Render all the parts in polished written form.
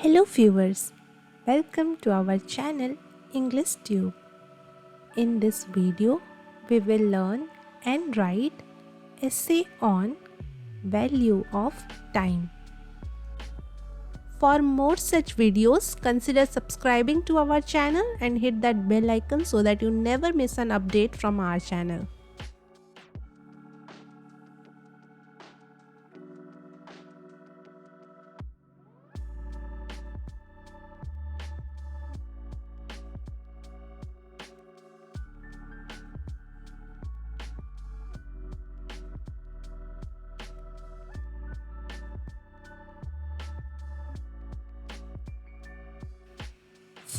Hello viewers, welcome to our channel English Tube. In this video, we will learn and write essay on value of time. For more such videos, consider subscribing to our channel and hit that bell icon so that you never miss an update from our channel.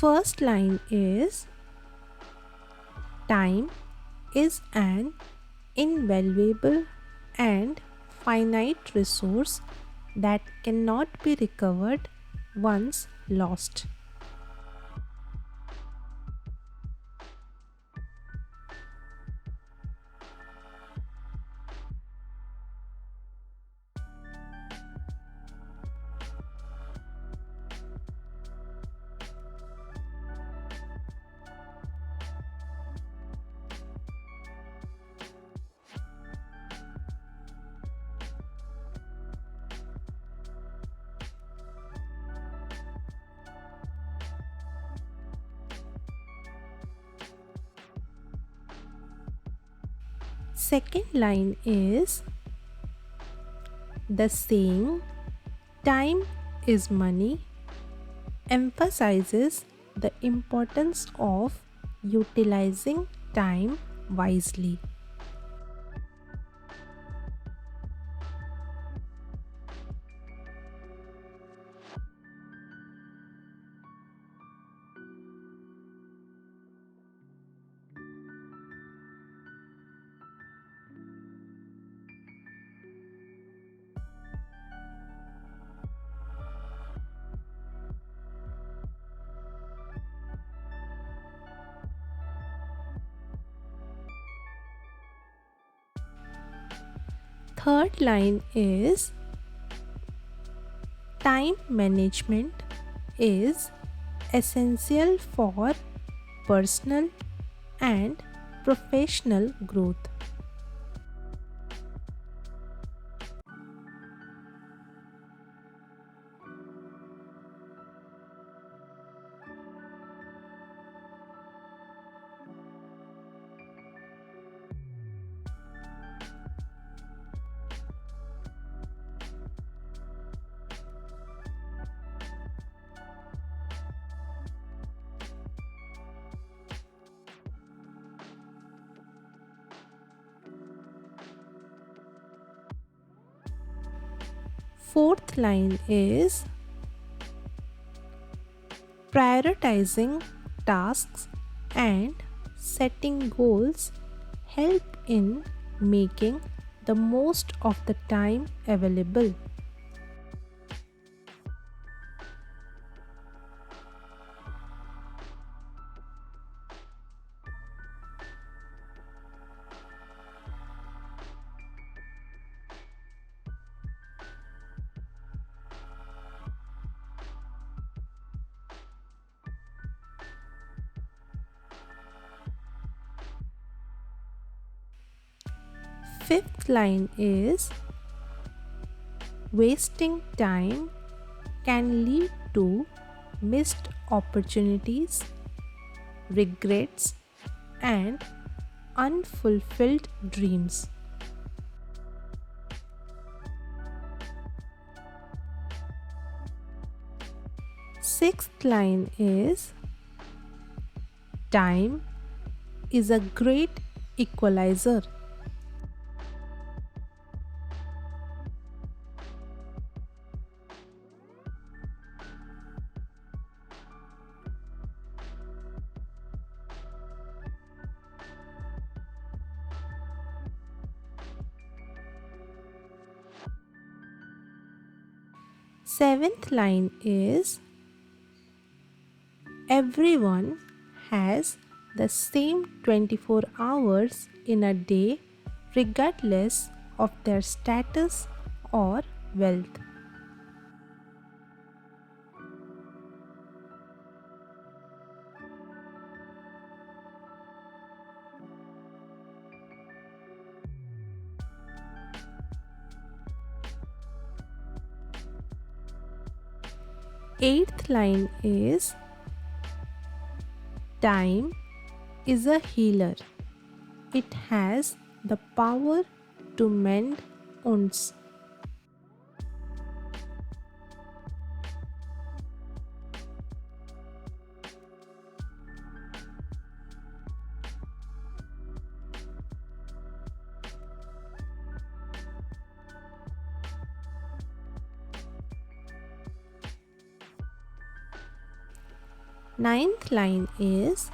First line is time is an invaluable and finite resource that cannot be recovered once lost. Second line is the saying time is money emphasizes the importance of utilizing time wisely. Third line is time management is essential for personal and professional growth. Fourth line is prioritizing tasks and setting goals help in making the most of the time available. Fifth line is wasting time can lead to missed opportunities, regrets, and unfulfilled dreams. Sixth line is time is a great equalizer. Seventh line is everyone has the same 24 hours in a day regardless of their status or wealth. Eighth line is time is a healer. It has the power to mend wounds. Ninth line is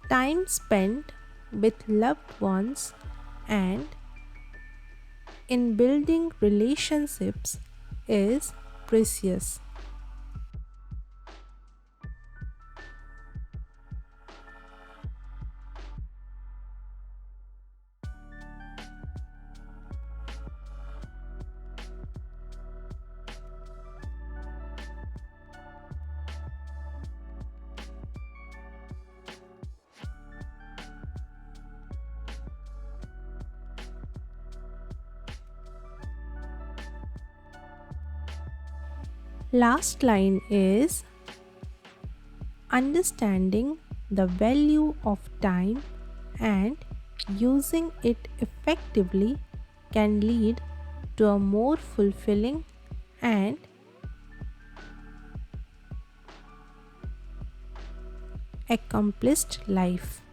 time spent with loved ones and in building relationships is precious. Last line is understanding the value of time and using it effectively can lead to a more fulfilling and accomplished life.